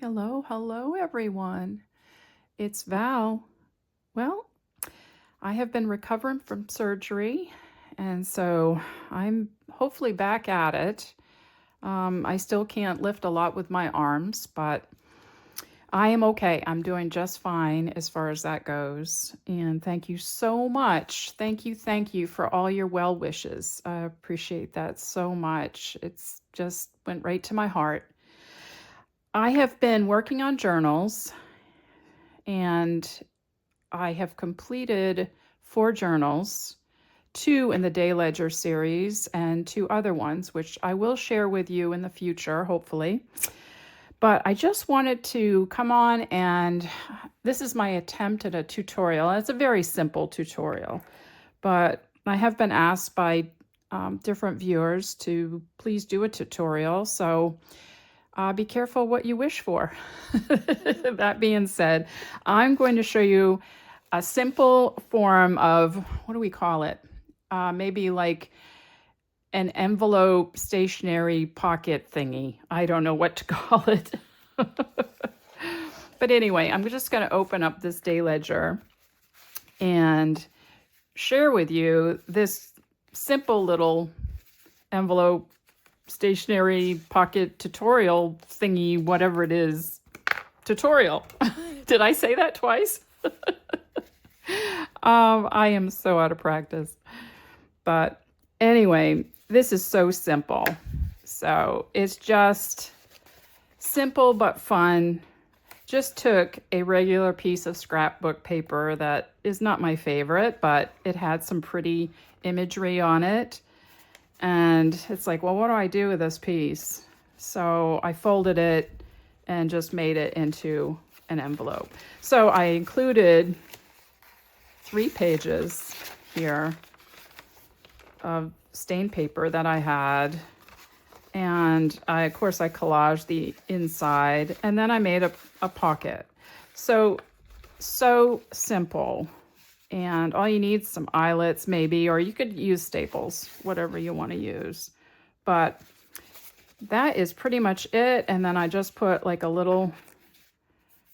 Hello, hello, everyone. It's Val. Well, I have been recovering from surgery, and so I'm hopefully back at it. I still can't lift a lot with my arms, but I am okay. I'm doing just fine as far as that goes. And thank you so much. Thank you for all your well wishes. I appreciate that so much. It's just went right to my heart. I have been working on journals and I have completed 4 journals, 2 in the Day Ledger series and 2 other ones, which I will share with you in the future, hopefully. But I just wanted to come on and this is my attempt at a tutorial. It's a very simple tutorial, but I have been asked by different viewers to please do a tutorial. So be careful what you wish for. That being said, I'm going to show you a simple form of, what do we call it? Maybe like an envelope stationery pocket thingy. I don't know what to call it. But anyway, I'm just going to open up this Day Ledger and share with you this simple little envelope stationery pocket tutorial thingy, whatever it is, tutorial. Did I say that twice? I am so out of practice. But anyway, this is so simple. So it's just simple but fun. Just took a regular piece of scrapbook paper that is not my favorite, but it had some pretty imagery on it. And it's like, well, what do I do with this piece? So I folded it and just made it into an envelope. So I included 3 pages here of stained paper that I had. And of course, I collaged the inside and then I made a pocket. So simple. And all you need is some eyelets maybe, or you could use staples, whatever you want to use. But that is pretty much it. And then I just put like a little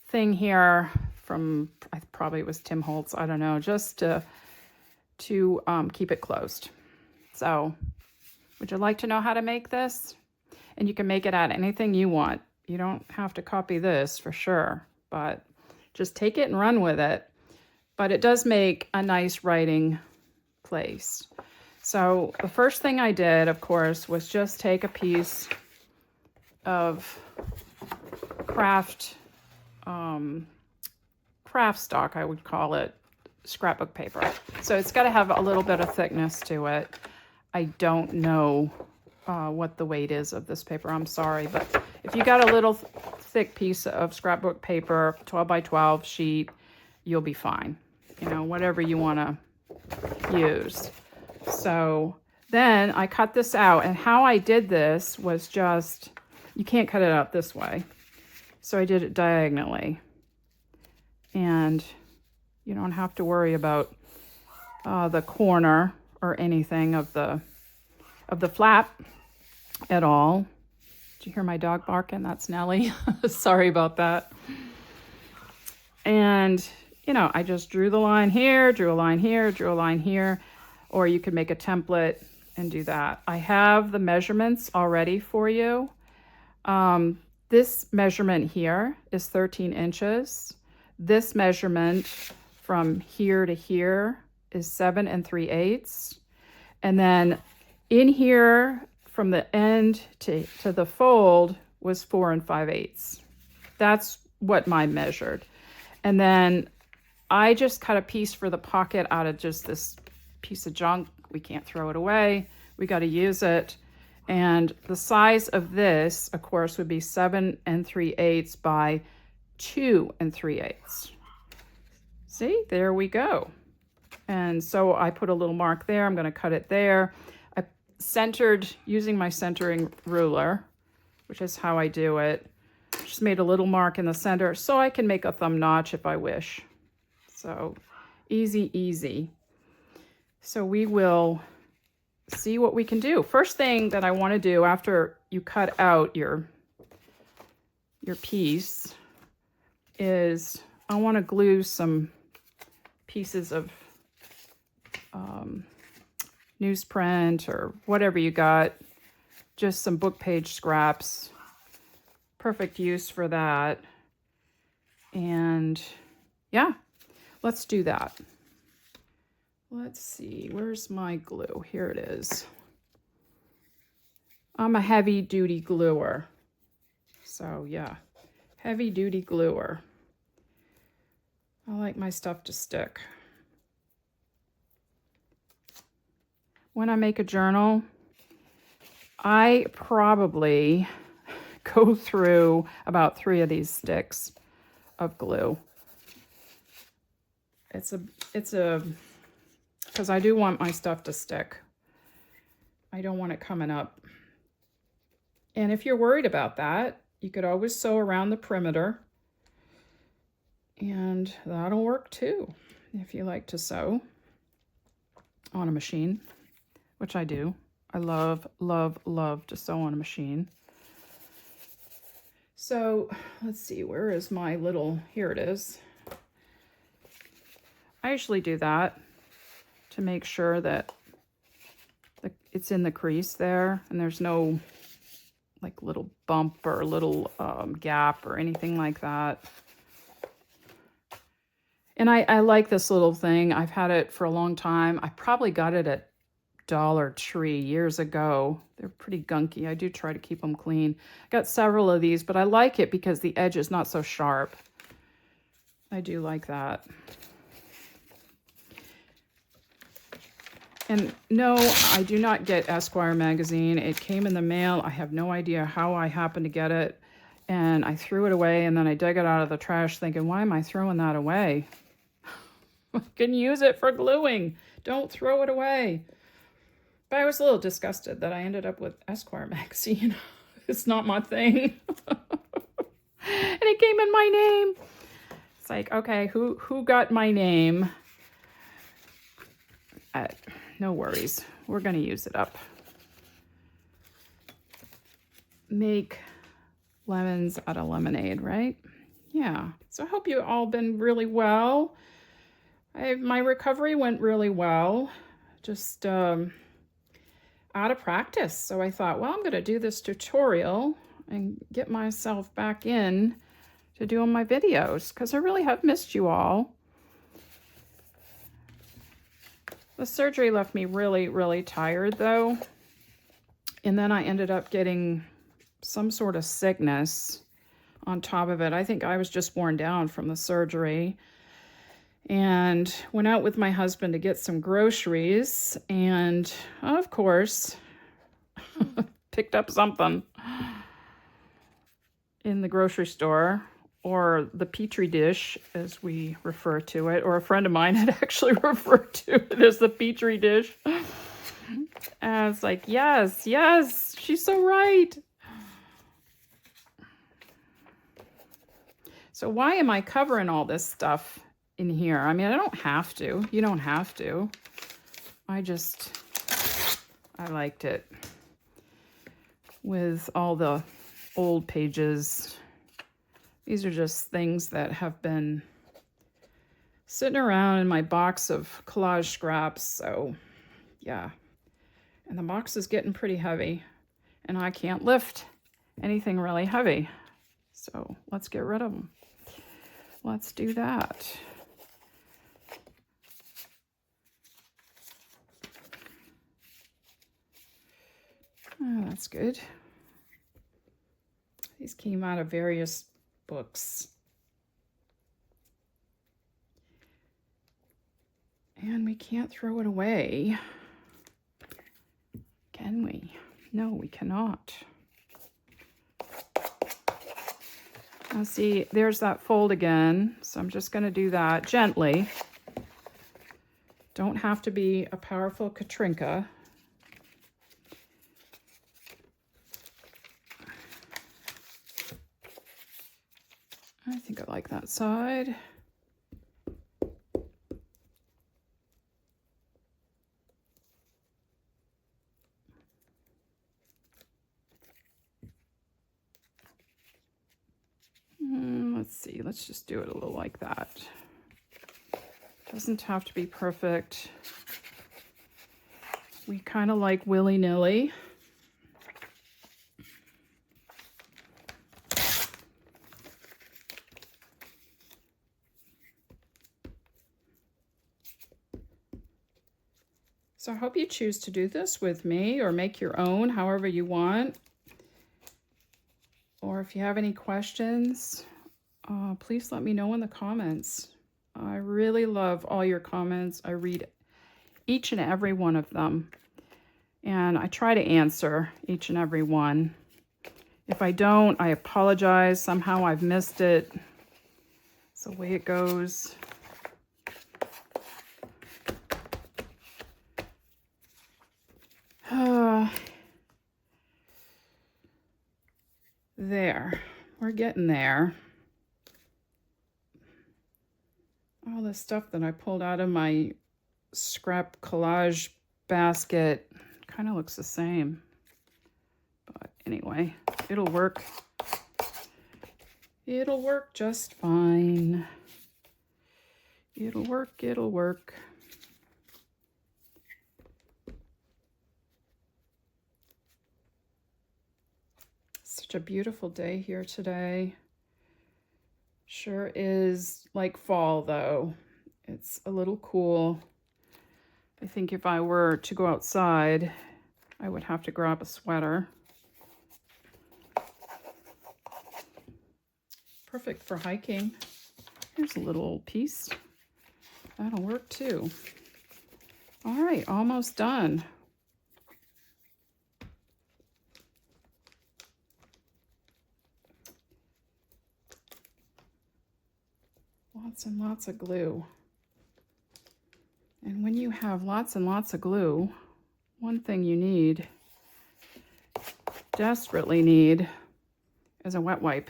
thing here from, I probably it was Tim Holtz, I don't know, just to keep it closed. So would you like to know how to make this? And you can make it out of anything you want. You don't have to copy this for sure, but just take it and run with it. But it does make a nice writing place. So the first thing I did, of course, was just take a piece of craft stock, I would call it, scrapbook paper. So it's got to have a little bit of thickness to it. I don't know what the weight is of this paper. I'm sorry, but if you got a little thick piece of scrapbook paper, 12 by 12 sheet, you'll be fine. You know, whatever you want to use. So then I cut this out, and how I did this was just, you can't cut it out this way. So I did it diagonally. And you don't have to worry about the corner or anything of the flap at all. Did you hear my dog barking? That's Nellie. Sorry about that. And you know, I just drew the line here, drew a line here, drew a line here, or you could make a template and do that. I have the measurements already for you. This measurement here is 13 inches. This measurement from here to here is 7 3/8. And then in here from the end to the fold was 4 5/8. That's what mine measured. And then I just cut a piece for the pocket out of just this piece of junk. We can't throw it away. We got to use it. And the size of this, of course, would be 7 3/8 by 2 3/8. See, there we go. And so I put a little mark there. I'm going to cut it there. I centered using my centering ruler, which is how I do it. Just made a little mark in the center so I can make a thumb notch if I wish. So easy, easy. So we will see what we can do. First thing that I want to do after you cut out your your piece is I want to glue some pieces of newsprint or whatever you got, just some book page scraps. Perfect use for that. And yeah, let's do that. Let's see, where's my glue? Here it is. I'm a heavy duty gluer. So yeah, heavy duty gluer. I like my stuff to stick. When I make a journal, I probably go through about 3 of these sticks of glue. It's a, because I do want my stuff to stick. I don't want it coming up. And if you're worried about that, you could always sew around the perimeter. And that'll work too, if you like to sew on a machine, which I do. I love, love, love to sew on a machine. So let's see, where is my little, here it is. I usually do that to make sure that it's in the crease there and there's no like little bump or little gap or anything like that. And I like this little thing. I've had it for a long time. I probably got it at Dollar Tree years ago. They're pretty gunky. I do try to keep them clean. I got several of these, but I like it because the edge is not so sharp. I do like that. And no, I do not get Esquire magazine. It came in the mail. I have no idea how I happened to get it. And I threw it away, and then I dug it out of the trash thinking, why am I throwing that away? I can use it for gluing. Don't throw it away. But I was a little disgusted that I ended up with Esquire magazine. It's not my thing. And it came in my name. It's like, okay, who got my name? No worries. We're going to use it up. Make lemons out of lemonade, right? Yeah. So I hope you all been really well. My recovery went really well. Just out of practice. So I thought, well, I'm going to do this tutorial and get myself back in to doing my videos because I really have missed you all. The surgery left me really, really tired though. And then I ended up getting some sort of sickness on top of it. I think I was just worn down from the surgery. And went out with my husband to get some groceries. And of course, picked up something in the grocery store, or the Petri dish, as we refer to it, or a friend of mine had actually referred to it as the Petri dish. And I was like, yes, yes, she's so right. So why am I covering all this stuff in here? I mean, I don't have to. You don't have to. I liked it. With all the old pages. These are just things that have been sitting around in my box of collage scraps. So, yeah. And the box is getting pretty heavy. And I can't lift anything really heavy. So, let's get rid of them. Let's do that. Oh, that's good. These came out of various books. And we can't throw it away. Can we? No, we cannot. Now see, there's that fold again. So I'm just going to do that gently. Don't have to be a powerful Katrinka. I think I like that side. let's see, let's just do it a little like that. Doesn't have to be perfect. We kind of like willy-nilly. So I hope you choose to do this with me or make your own however you want. Or if you have any questions, please let me know in the comments. I really love all your comments. I read each and every one of them. And I try to answer each and every one. If I don't, I apologize. Somehow I've missed it. It's the way it goes. There, we're getting there. All the stuff that I pulled out of my scrap collage basket kind of looks the same. But anyway, it'll work. It'll work just fine. It'll work, it'll work. Such a beautiful day here today. Sure is like fall though. It's a little cool. I think if I were to go outside, I would have to grab a sweater. Perfect for hiking. Here's a little piece. That'll work too. All right, almost done. Lots and lots of glue. And when you have lots and lots of glue, one thing you need, desperately need, is a wet wipe.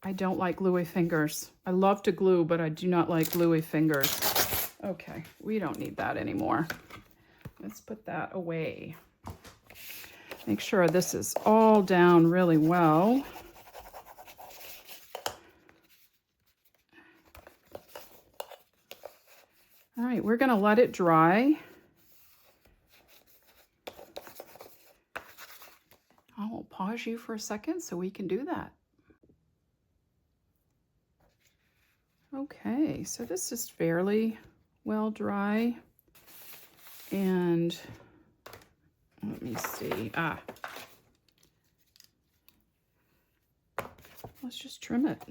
I don't like gluey fingers. I love to glue, but I do not like gluey fingers. Okay, we don't need that anymore. Let's put that away. Make sure this is all down really well. All right, we're going to let it dry. I will pause you for a second so we can do that. Okay, so this is fairly well dry. And let me see. Let's just trim it.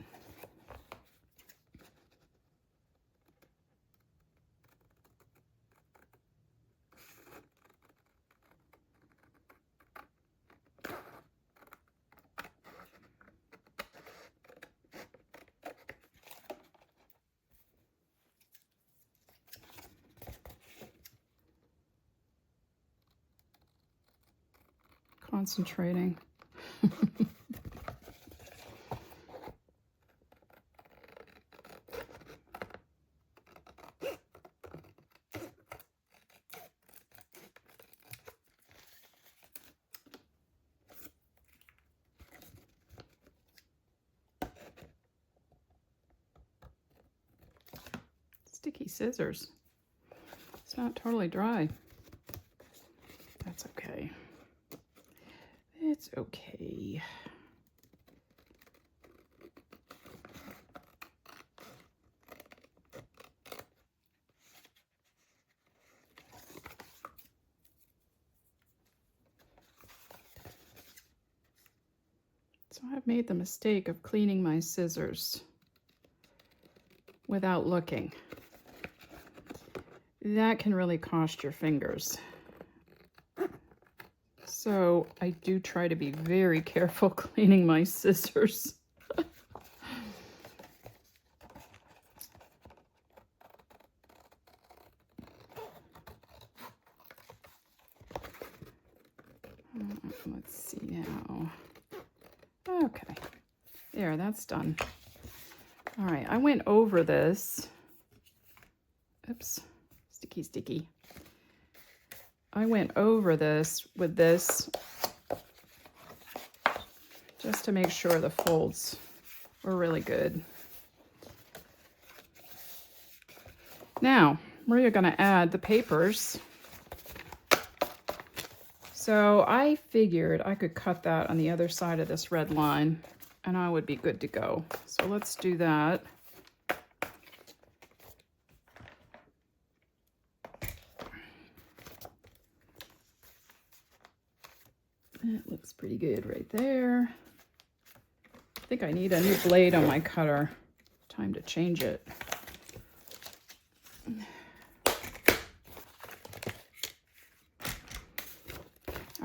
Concentrating. Sticky scissors. It's not totally dry. That's okay. It's okay. So I've made the mistake of cleaning my scissors without looking. That can really cost your fingers. So I do try to be very careful cleaning my scissors. Let's see now. Okay, there, that's done. All right, I went over this. Oops, sticky. I went over this with this just to make sure the folds are really good. Now, we're going to add the papers. So I figured I could cut that on the other side of this red line and I would be good to go. So let's do that. It looks pretty good right there. I think I need a new blade on my cutter. Time to change it.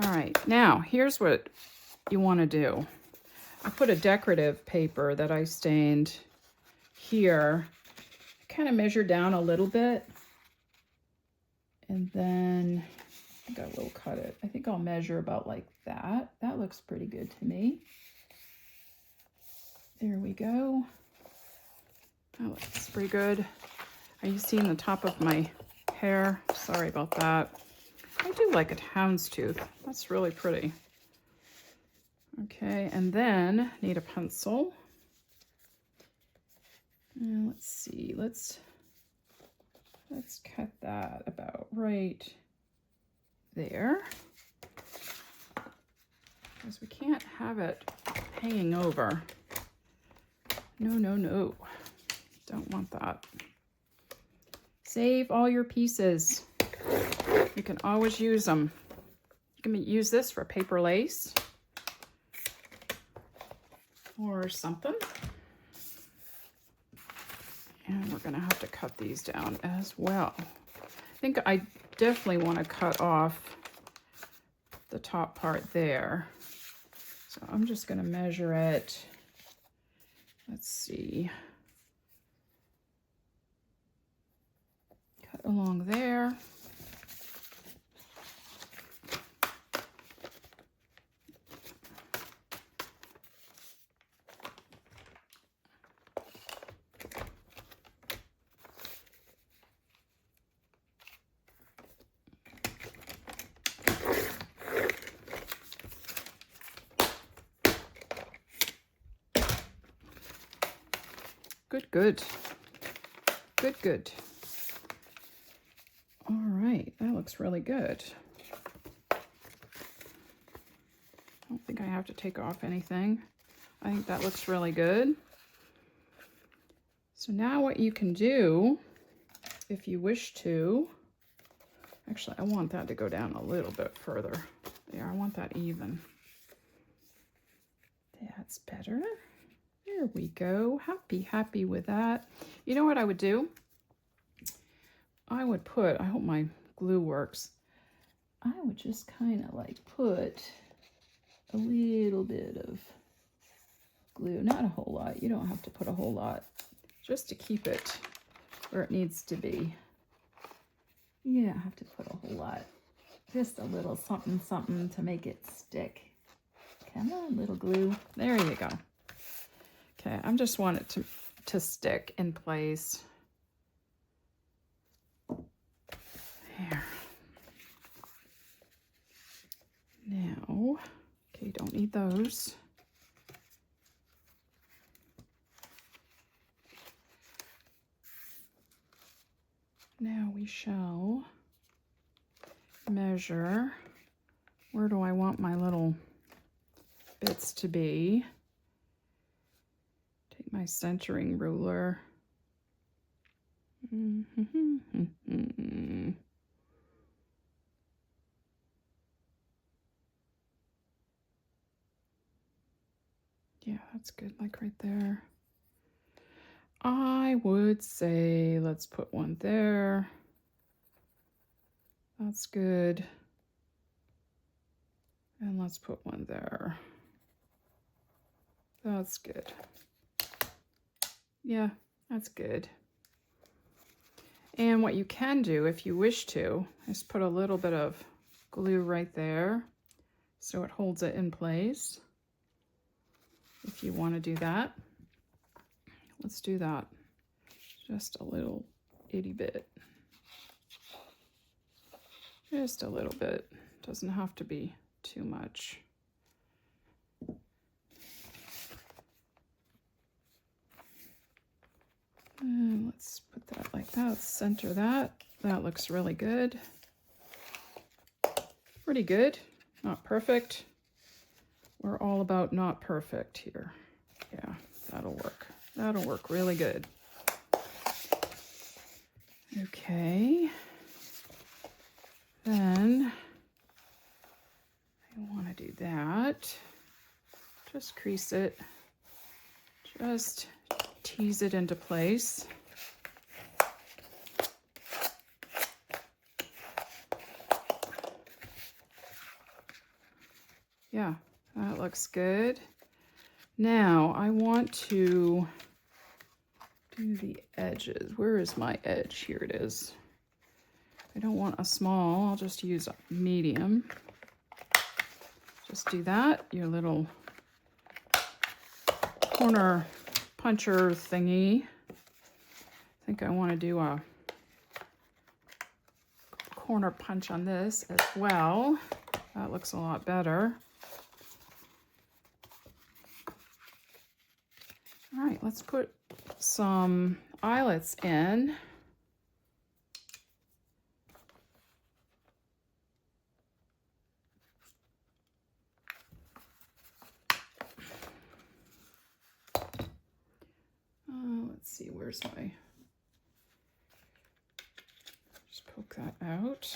All right, now here's what you want to do. I put a decorative paper that I stained here. Kind of measure down a little bit. And then I think I will cut it. I think I'll measure about like that. That looks pretty good to me. There we go. That looks pretty good. Are you seeing the top of my hair? Sorry about that. I do like a houndstooth. That's really pretty. Okay, and then need a pencil. And let's see, let's cut that about right there. Because we can't have it hanging over. No, no, no. Don't want that. Save all your pieces. You can always use them. You can use this for paper lace or something. And we're going to have to cut these down as well. I think I definitely want to cut off the top part there. So I'm just going to measure it. Let's see. Cut along there. Good, good. Good, good. All right, that looks really good. I don't think I have to take off anything. I think that looks really good. So now what you can do, if you wish to, actually I want that to go down a little bit further. There, I want that even. That's better. There we go. Happy with that. You know what I would do? I would put, I hope my glue works. I would just kind of like put a little bit of glue, not a whole lot. You don't have to put a whole lot, just to keep it where it needs to be. You don't have to put a whole lot. Just a little something, something to make it stick. Come on, little glue. There you go. Okay, I just want it to stick in place. There. Now, okay, don't need those. Now we shall measure. Where do I want my little bits to be? Take my centering ruler. Yeah, that's good, like right there. I would say let's put one there. That's good. And let's put one there. That's good. Yeah, that's good. And what you can do, if you wish to, is put a little bit of glue right there so it holds it in place. If you want to do that, let's do that. Just a little itty bit. Just a little bit. Doesn't have to be too much. Let's center that. That looks really good. Pretty good. Not perfect. We're all about not perfect here. Yeah, that'll work. That'll work really good. Okay. Then I want to do that. Just crease it. Just tease it into place. Yeah, that looks good. Now I want to do the edges. Where is my edge? Here it is. I don't want a small, I'll just use a medium. Just do that, your little corner puncher thingy. I think I want to do a corner punch on this as well. That looks a lot better. All right, let's put some eyelets in. Let's see, where's my, just poke that out.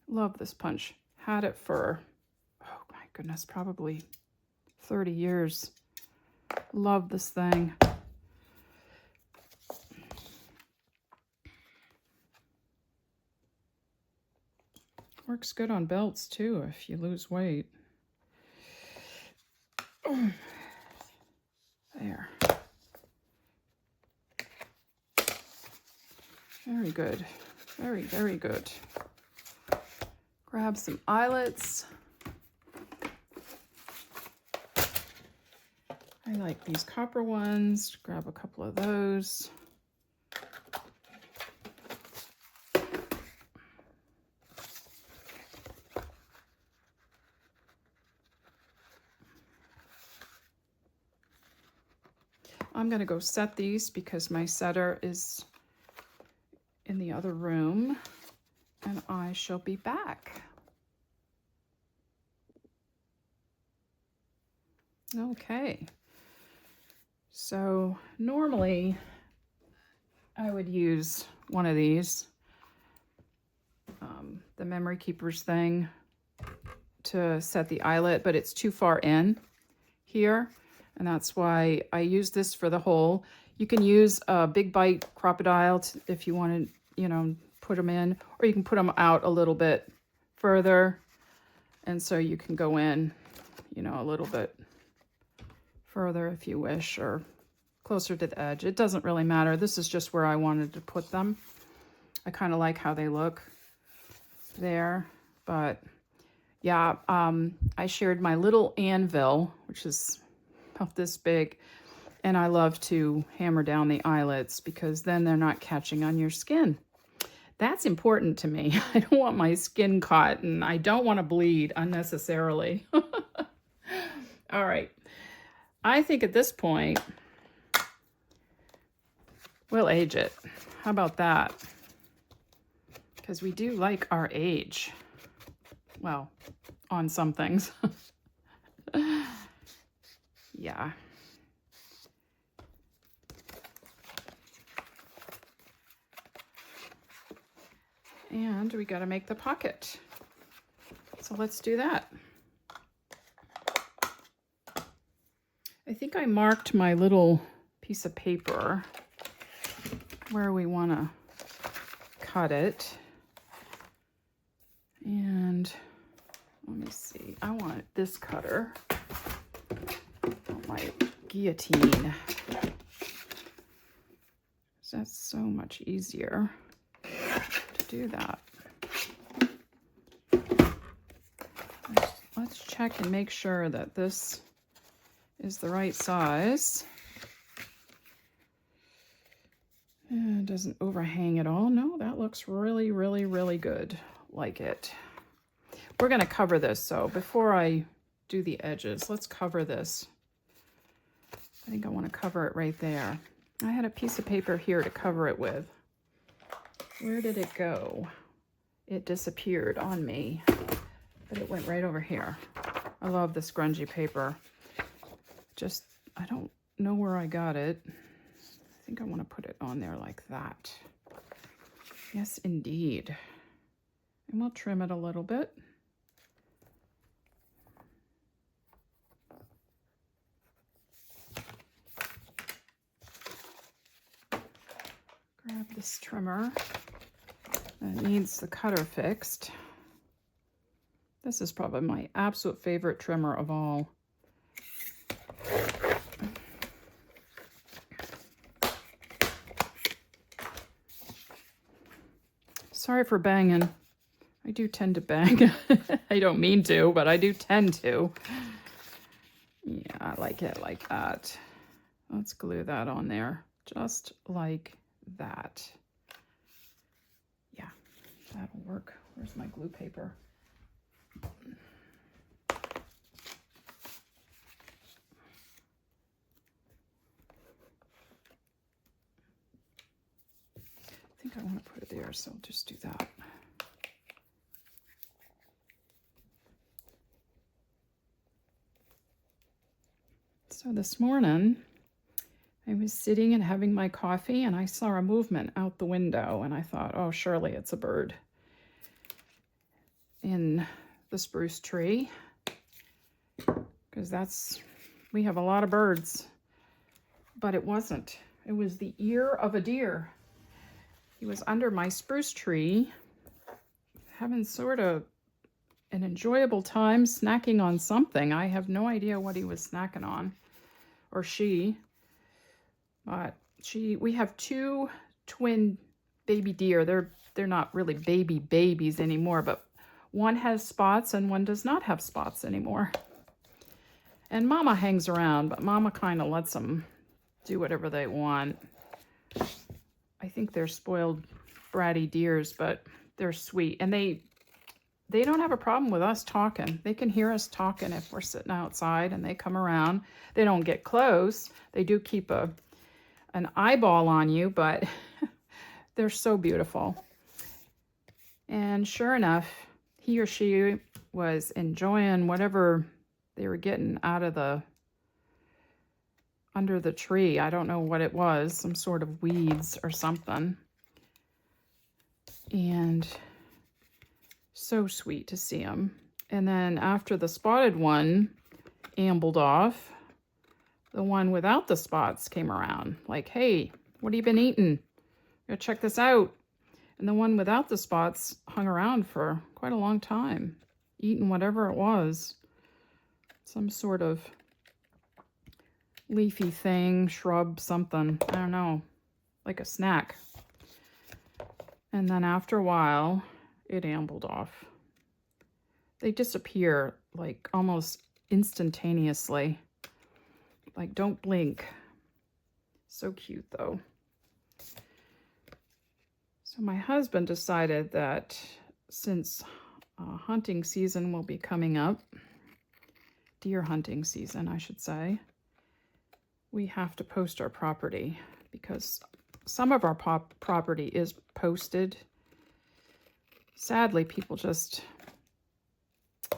Love this punch. Had it for, oh my goodness, probably 30 years. Love this thing. Works good on belts too if you lose weight. There. Very good. Very, very good. Grab some eyelets. I like these copper ones. Grab a couple of those. I'm going to go set these because my setter is in the other room, and I shall be back. Okay. So normally I would use one of these, the memory keepers thing, to set the eyelet, but it's too far in here. And that's why I use this for the hole. You can use a big bite crocodile if you want to, you know, put them in, or you can put them out a little bit further. And so you can go in, you know, a little bit further if you wish, or closer to the edge. It doesn't really matter. This is just where I wanted to put them. I kind of like how they look there, but yeah, I shared my little anvil, which is about this big, and I love to hammer down the eyelets because then they're not catching on your skin. That's important to me. I don't want my skin caught, and I don't want to bleed unnecessarily. All right. I think at this point, we'll age it. How about that? Because we do like our age. Well, on some things. Yeah. And we got to make the pocket. So let's do that. I think I marked my little piece of paper where we want to cut it. And let me see. I want this cutter. My guillotine. So that's so much easier to do that. Let's check and make sure that this is the right size. And it doesn't overhang at all. No, that looks really, really, really good. Like it. We're going to cover this, so before I do the edges, let's cover this. I think I want to cover it right there. I had a piece of paper here to cover it with. Where did it go? It disappeared on me, but it went right over here. I love this grungy paper. Just, I don't know where I got it. I think I want to put it on there like that. Yes, indeed. And we'll trim it a little bit. Grab this trimmer. It needs the cutter fixed. This is probably my absolute favorite trimmer of all. Sorry for banging. I do tend to bang. I don't mean to, but I do tend to. Yeah, I like it like that. Let's glue that on there, just like that. Yeah, that'll work. Where's my glue paper? I think I want to put it there, so I'll just do that. So this morning, I was sitting and having my coffee, and I saw a movement out the window, and I thought, oh, surely it's a bird in the spruce tree, because we have a lot of birds, but it wasn't. It was the ear of a deer. He was under my spruce tree, having sort of an enjoyable time snacking on something. I have no idea what he was snacking on, or she. But we have two twin baby deer. They're not really babies anymore, but one has spots and one does not have spots anymore. And Mama hangs around, but Mama kind of lets them do whatever they want. I think they're spoiled, bratty deers, but they're sweet. And they don't have a problem with us talking. They can hear us talking if we're sitting outside, and they come around. They don't get close. They do keep an eyeball on you, but they're so beautiful. And sure enough, he or she was enjoying whatever they were getting out of under the tree. I don't know what it was, some sort of weeds or something. And so sweet to see them. And then after the spotted one ambled off, the one without the spots came around, like, hey, what have you been eating? Go check this out. And the one without the spots hung around for quite a long time, eating whatever it was. Some sort of leafy thing, shrub, something. I don't know, like a snack. And then after a while, it ambled off. They disappear like almost instantaneously. Like, don't blink. So cute, though. So my husband decided that since hunting season will be coming up, deer hunting season, I should say, we have to post our property, because some of our property is posted. Sadly, people just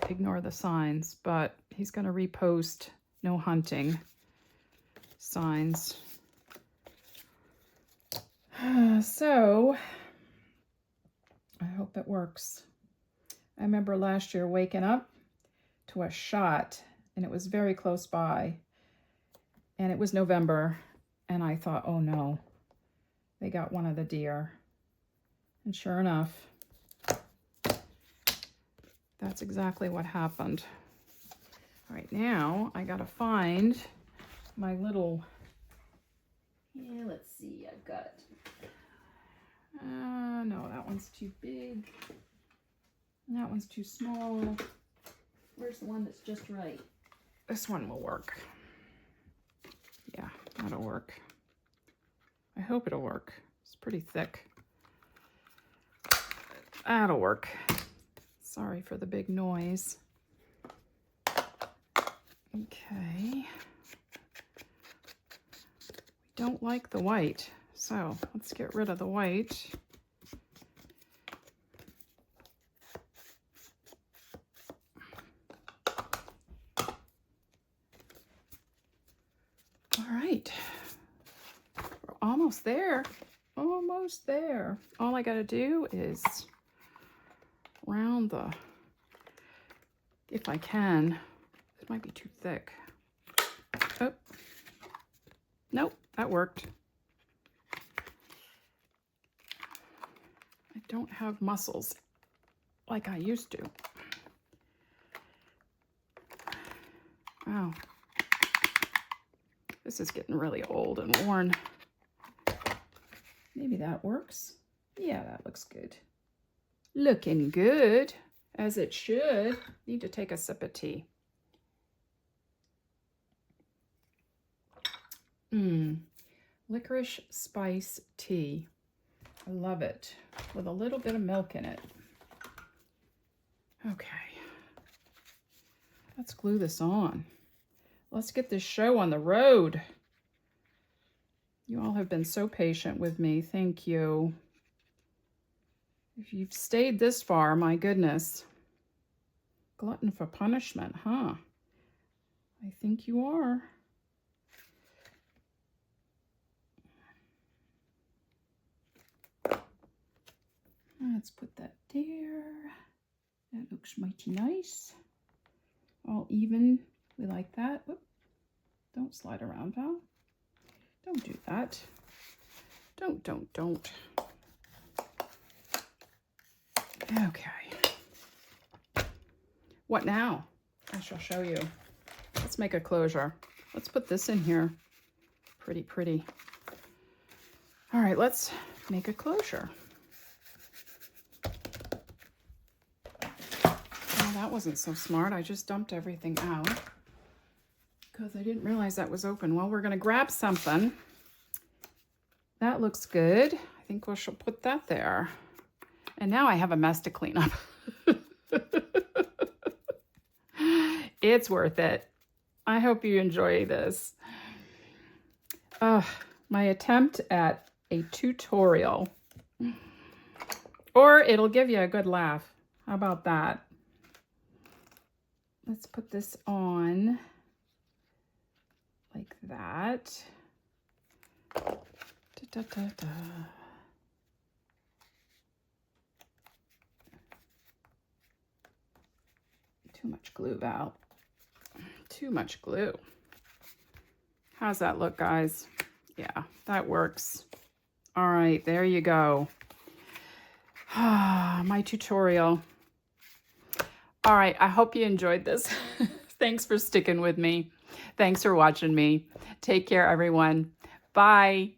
ignore the signs, but he's going to repost no hunting signs. So I hope it works. I remember last year waking up to a shot, and it was very close by, and it was November, and I thought, oh no, they got one of the deer. And sure enough, that's exactly what happened. All right, now I gotta find my little, let's see, I've got, no, that one's too big. That one's too small. Where's the one that's just right? This one will work. Yeah, that'll work. I hope it'll work. It's pretty thick. That'll work. Sorry for the big noise. Okay. We don't like the white. So let's get rid of the white. All right, we're almost there. Almost there. All I gotta do is round the, if I can. It might be too thick. Oh, nope, that worked. I don't have muscles like I used to. Wow. This is getting really old and worn. Maybe that works. Yeah, that looks good. Looking good, as it should. Need to take a sip of tea. Licorice spice tea. I love it, with a little bit of milk in it. Okay, let's glue this on. Let's get this show on the road. You all have been so patient with me. Thank you. If you've stayed this far, my goodness. Glutton for punishment, huh? I think you are. Let's put that there. That looks mighty nice. All even. We like that. Whoop. Don't slide around, Val. Don't do that. Don't. Okay. What now? I shall show you. Let's make a closure. Let's put this in here. Pretty. All right, let's make a closure. Oh, that wasn't so smart. I just dumped everything out because I didn't realize that was open. Well, we're gonna grab something. That looks good. I think we shall put that there. And now I have a mess to clean up. It's worth it. I hope you enjoy this. My attempt at a tutorial. Or it'll give you a good laugh. How about that? Let's put this on like that. Too much glue, Val. Too much glue. How's that look, guys? Yeah, that works. All right, there you go. My tutorial. All right, I hope you enjoyed this. Thanks for sticking with me. Thanks for watching me. Take care, everyone. Bye.